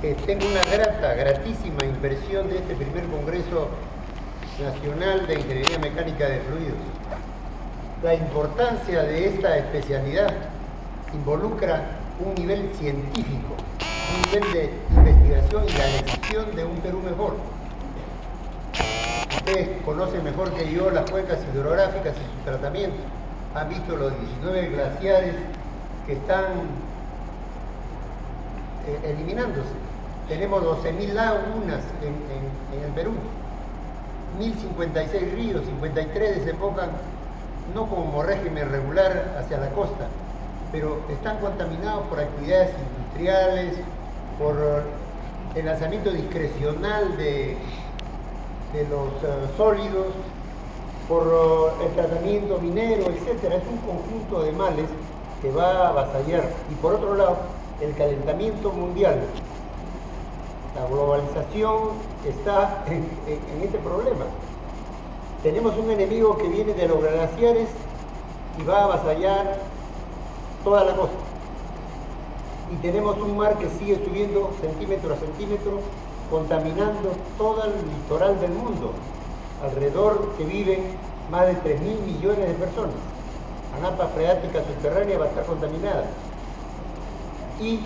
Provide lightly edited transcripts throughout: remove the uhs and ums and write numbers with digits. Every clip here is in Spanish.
que tengo una gratísima impresión de este primer Congreso Nacional de Ingeniería Mecánica de Fluidos. La importancia de esta especialidad involucra un nivel científico, un nivel de investigación y la decisión de un Perú mejor. Ustedes conocen mejor que yo las cuencas hidrográficas y su tratamiento. Han visto los 19 glaciares que están eliminándose. Tenemos 12.000 lagunas en el Perú, 1.056 ríos, 53 desembocan no como régimen regular hacia la costa, pero están contaminados por actividades industriales, por el lanzamiento discrecional de los sólidos, por el tratamiento minero, etc. Es un conjunto de males que va a avasallar. Y por otro lado, el calentamiento mundial. La globalización está en este problema. Tenemos un enemigo que viene de los glaciares y va a avasallar toda la costa. Y tenemos un mar que sigue subiendo centímetro a centímetro, contaminando todo el litoral del mundo, alrededor que viven más de 3.000 millones de personas. La napa freática subterránea va a estar contaminada. Y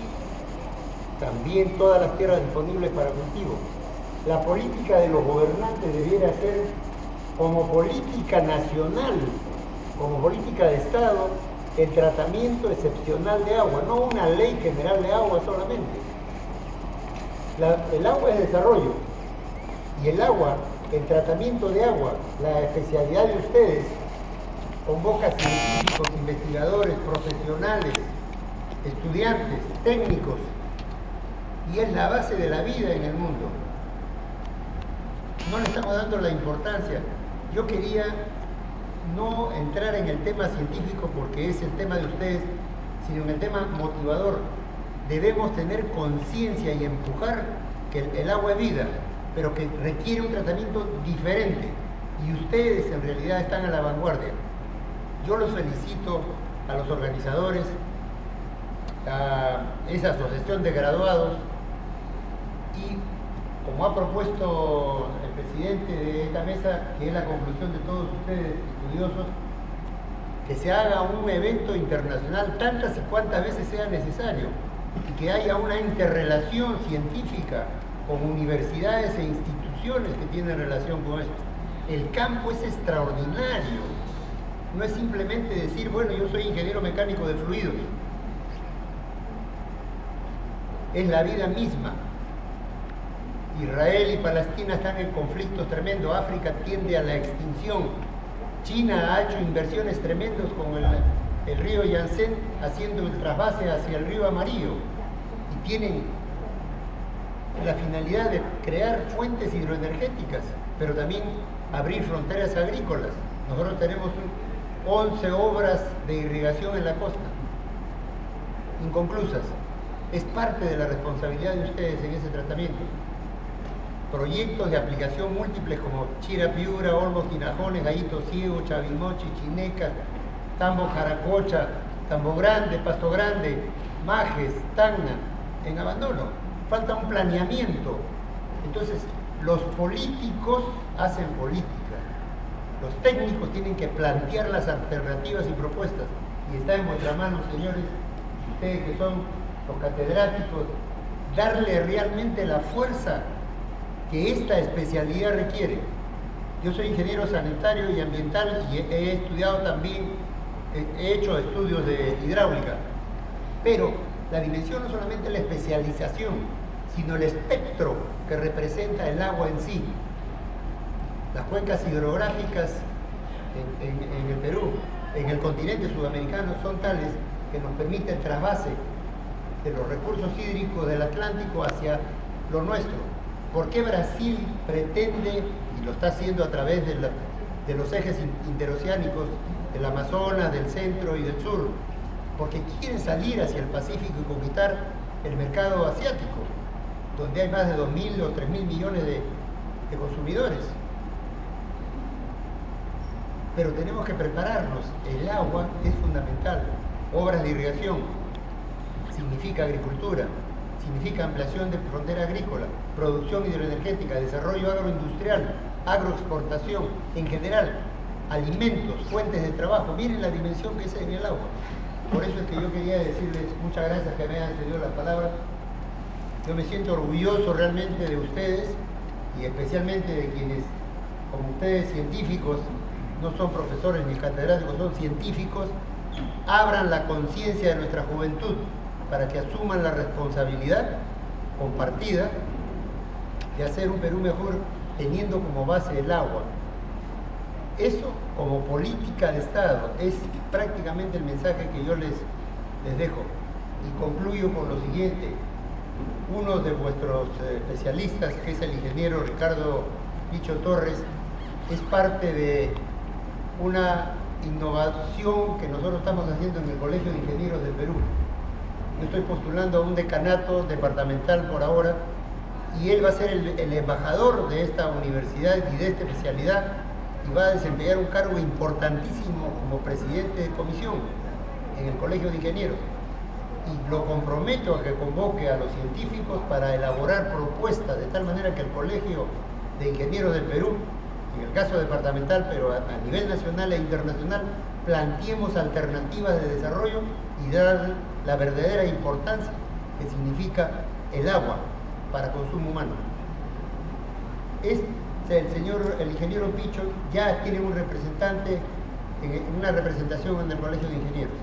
también todas las tierras disponibles para cultivo. La política de los gobernantes debiera ser como política nacional, como política de Estado, el tratamiento excepcional de agua, no una ley general de agua solamente. El agua es desarrollo, y el agua, el tratamiento de agua, la especialidad de ustedes, convoca científicos, investigadores, profesionales, estudiantes, técnicos, y es la base de la vida en el mundo. No le estamos dando la importancia. Yo quería no entrar en el tema científico porque es el tema de ustedes, sino en el tema motivador. Debemos tener conciencia y empujar que el agua es vida, pero que requiere un tratamiento diferente. Y ustedes en realidad están a la vanguardia. Yo los felicito a los organizadores, a esa asociación de graduados, y como ha propuesto el presidente de esta mesa, que es la conclusión de todos ustedes estudiosos, que se haga un evento internacional tantas y cuantas veces sea necesario, y que haya una interrelación científica con universidades e instituciones que tienen relación con esto. El campo es extraordinario, no es simplemente decir, bueno, yo soy ingeniero mecánico de fluidos, es la vida misma. Israel y Palestina están en conflictos tremendos, África tiende a la extinción, China ha hecho inversiones tremendas con el río Yangtze, haciendo el trasvase hacia el río Amarillo, y tienen la finalidad de crear fuentes hidroenergéticas, pero también abrir fronteras agrícolas. Nosotros tenemos 11 obras de irrigación en la costa, inconclusas. Es parte de la responsabilidad de ustedes en ese tratamiento. Proyectos de aplicación múltiples como Chira Piura, Olmos, Tinajones, Gallito Ciego, Chavimochi, Chineca, Tambo Jaracocha, Tambo Grande, Pasto Grande, Majes, Tacna, en abandono. Falta un planeamiento. Entonces, los políticos hacen política. Los técnicos tienen que plantear las alternativas y propuestas. Y está en vuestra mano, señores, ustedes que son los catedráticos, darle realmente la fuerza que esta especialidad requiere. Yo soy ingeniero sanitario y ambiental y he estudiado también, he hecho estudios de hidráulica, pero la dimensión no solamente la especialización, sino el espectro que representa el agua en sí. Las cuencas hidrográficas en el Perú, en el continente sudamericano, son tales que nos permiten el trasvase de los recursos hídricos del Atlántico hacia lo nuestro. ¿Por qué Brasil pretende, y lo está haciendo a través de los ejes interoceánicos, del Amazonas, del centro y del sur? Porque quieren salir hacia el Pacífico y conquistar el mercado asiático, donde hay más de 2.000 o 3.000 millones de consumidores. Pero tenemos que prepararnos. El agua es fundamental. Obras de irrigación significa agricultura, significa ampliación de frontera agrícola, producción hidroenergética, desarrollo agroindustrial, agroexportación, en general, alimentos, fuentes de trabajo. Miren la dimensión que es en el agua. Por eso es que yo quería decirles muchas gracias que me hayan cedido la palabra. Yo me siento orgulloso realmente de ustedes y especialmente de quienes, como ustedes, científicos, no son profesores ni catedráticos, son científicos, abran la conciencia de nuestra juventud para que asuman la responsabilidad compartida de hacer un Perú mejor teniendo como base el agua. Eso, como política de Estado, es prácticamente el mensaje que yo les dejo. Y concluyo con lo siguiente. Uno de vuestros especialistas, que es el ingeniero Ricardo Picho Torres, es parte de una innovación que nosotros estamos haciendo en el Colegio de Ingenieros del Perú. Yo estoy postulando a un decanato departamental por ahora, y él va a ser el embajador de esta universidad y de esta especialidad, y va a desempeñar un cargo importantísimo como presidente de comisión en el Colegio de Ingenieros. Y lo comprometo a que convoque a los científicos para elaborar propuestas de tal manera que el Colegio de Ingenieros del Perú, en el caso departamental, pero a nivel nacional e internacional, planteemos alternativas de desarrollo y dar la verdadera importancia que significa el agua para consumo humano. El ingeniero Picho ya tiene un representante, una representación en el Colegio de Ingenieros.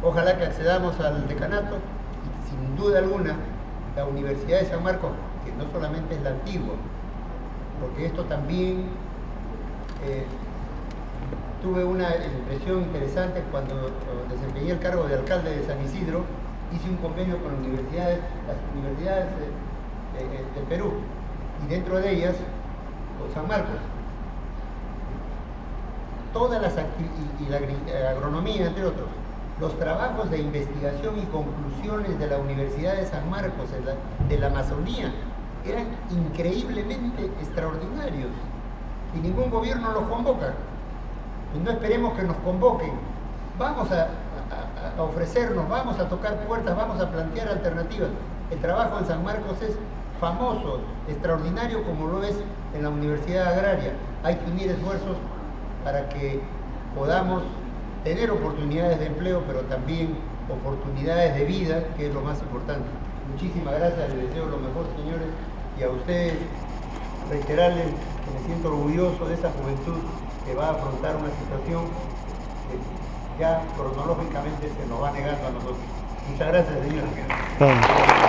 Ojalá que accedamos al decanato y sin duda alguna la Universidad de San Marcos, que no solamente es la antigua, porque esto también tuve una impresión interesante cuando desempeñé el cargo de alcalde de San Isidro. Hice un convenio con las universidades del Perú, y dentro de ellas con San Marcos. Todas las y la agronomía, entre otros, los trabajos de investigación y conclusiones de la Universidad de San Marcos, de la Amazonía, eran increíblemente extraordinarios, y ningún gobierno los convoca. Y no esperemos que nos convoquen. Vamos a ofrecernos, vamos a tocar puertas, vamos a plantear alternativas. El trabajo en San Marcos es famoso, extraordinario, como lo es en la Universidad Agraria. Hay que unir esfuerzos para que podamos tener oportunidades de empleo, pero también oportunidades de vida, que es lo más importante. Muchísimas gracias, les deseo lo mejor, señores, y a ustedes reiterarles que me siento orgulloso de esa juventud que va a afrontar una situación que ya cronológicamente se nos va negando a nosotros. Muchas gracias, señores.